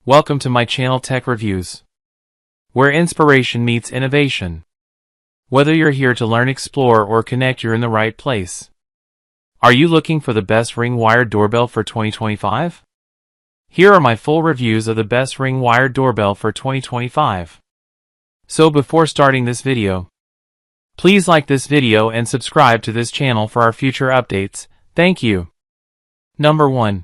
Welcome to my channel Tech Reviews, where inspiration meets innovation. Whether you're here to learn, explore, or connect, you're in the right place. Are you looking for the best ring-wired doorbell for 2025? Here are my full reviews of the best ring-wired doorbell for 2025. So before starting this video, please like this video and subscribe to this channel for our future updates. Thank you. Number 1.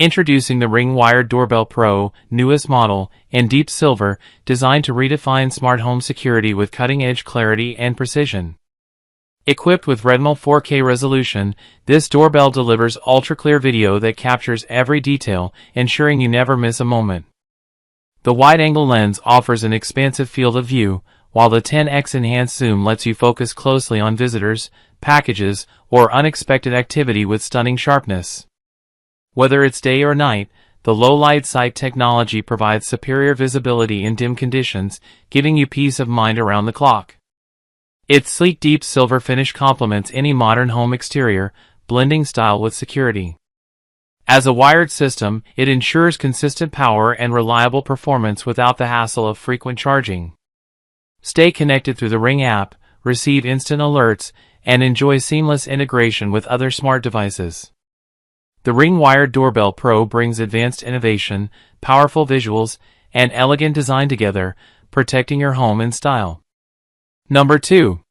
Introducing the Ring-Wired Doorbell Pro, newest model, in deep silver, designed to redefine smart home security with cutting-edge clarity and precision. Equipped with Retinal 4K resolution, this doorbell delivers ultra-clear video that captures every detail, ensuring you never miss a moment. The wide-angle lens offers an expansive field of view, while the 10x enhanced zoom lets you focus closely on visitors, packages, or unexpected activity with stunning sharpness. Whether it's day or night, the low-light sight technology provides superior visibility in dim conditions, giving you peace of mind around the clock. Its sleek deep silver finish complements any modern home exterior, blending style with security. As a wired system, it ensures consistent power and reliable performance without the hassle of frequent charging. Stay connected through the Ring app, receive instant alerts, and enjoy seamless integration with other smart devices. The Ring-Wired Doorbell Pro brings advanced innovation, powerful visuals, and elegant design together, protecting your home in style. Number 2.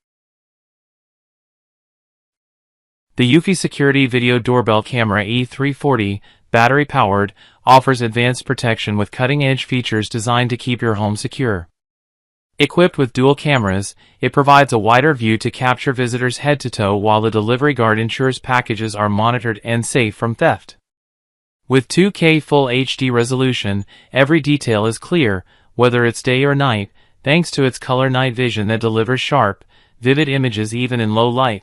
The eufy Security Video Doorbell Camera E340, battery-powered, offers advanced protection with cutting-edge features designed to keep your home secure. Equipped with dual cameras, it provides a wider view to capture visitors head to toe, while the delivery guard ensures packages are monitored and safe from theft. With 2K Full HD resolution, every detail is clear, whether it's day or night, thanks to its color night vision that delivers sharp, vivid images even in low light.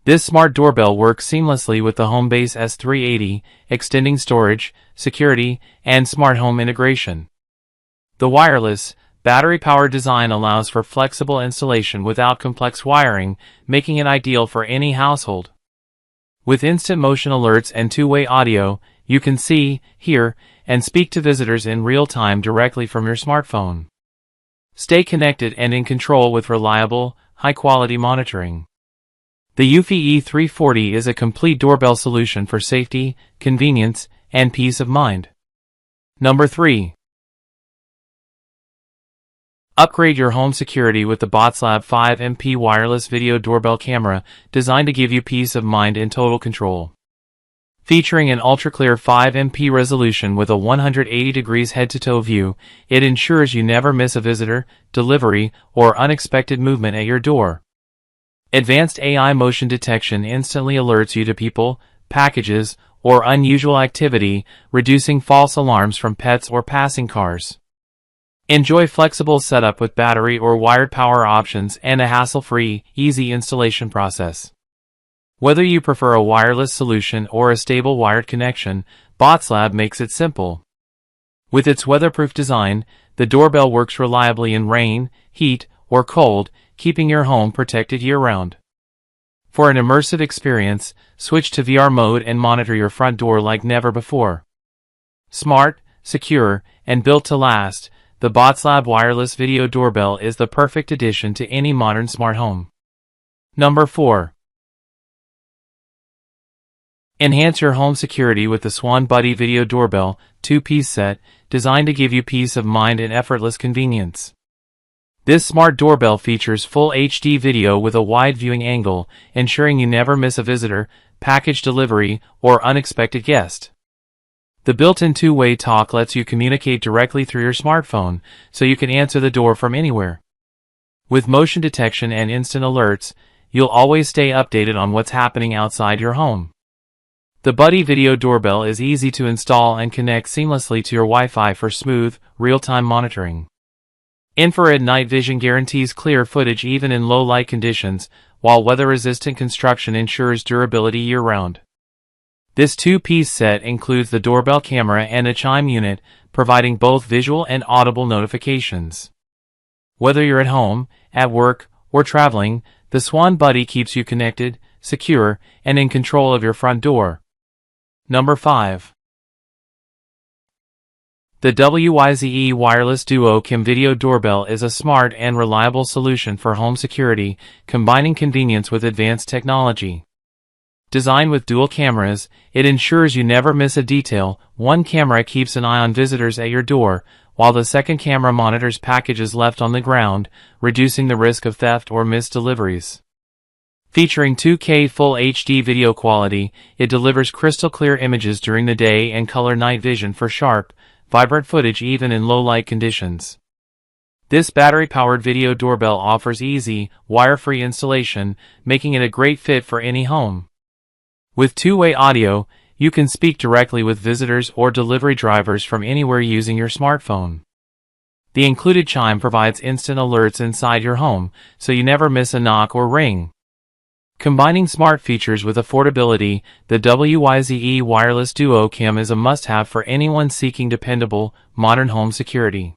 This smart doorbell works seamlessly with the HomeBase S380, extending storage, security, and smart home integration. The wireless, battery-powered design allows for flexible installation without complex wiring, making it ideal for any household. With instant motion alerts and two-way audio, you can see, hear, and speak to visitors in real time directly from your smartphone. Stay connected and in control with reliable, high-quality monitoring. The eufy E340 is a complete doorbell solution for safety, convenience, and peace of mind. Number 3. Upgrade your home security with the BOTSLAB 5MP wireless video doorbell camera, designed to give you peace of mind and total control. Featuring an ultra-clear 5MP resolution with a 180 degrees head-to-toe view, it ensures you never miss a visitor, delivery, or unexpected movement at your door. Advanced AI motion detection instantly alerts you to people, packages, or unusual activity, reducing false alarms from pets or passing cars. Enjoy flexible setup with battery or wired power options and a hassle-free, easy installation process. Whether you prefer a wireless solution or a stable wired connection, BOTSLAB makes it simple. With its weatherproof design, the doorbell works reliably in rain, heat, or cold, keeping your home protected year-round. For an immersive experience, switch to VR mode and monitor your front door like never before. Smart, secure, and built to last, the BOTSLAB wireless video doorbell is the perfect addition to any modern smart home. Number 4. Enhance your home security with the Swann Buddy Video Doorbell 2-piece set, designed to give you peace of mind and effortless convenience. This smart doorbell features full HD video with a wide viewing angle, ensuring you never miss a visitor, package delivery, or unexpected guest. The built-in two-way talk lets you communicate directly through your smartphone, so you can answer the door from anywhere. With motion detection and instant alerts, you'll always stay updated on what's happening outside your home. The Buddy Video Doorbell is easy to install and connect seamlessly to your Wi-Fi for smooth, real-time monitoring. Infrared night vision guarantees clear footage even in low-light conditions, while weather-resistant construction ensures durability year-round. This 2-piece set includes the doorbell camera and a Chime unit, providing both visual and audible notifications. Whether you're at home, at work, or traveling, the Swann Buddy keeps you connected, secure, and in control of your front door. Number 5. The WYZE Wireless Duo Cam Video Doorbell is a smart and reliable solution for home security, combining convenience with advanced technology. Designed with dual cameras, it ensures you never miss a detail. One camera keeps an eye on visitors at your door, while the second camera monitors packages left on the ground, reducing the risk of theft or missed deliveries. Featuring 2K Full HD video quality, it delivers crystal clear images during the day and color night vision for sharp, vibrant footage even in low-light conditions. This battery-powered video doorbell offers easy, wire-free installation, making it a great fit for any home. With two-way audio, you can speak directly with visitors or delivery drivers from anywhere using your smartphone. The included Chime provides instant alerts inside your home, so you never miss a knock or ring. Combining smart features with affordability, the WYZE Wireless Duo Cam is a must-have for anyone seeking dependable, modern home security.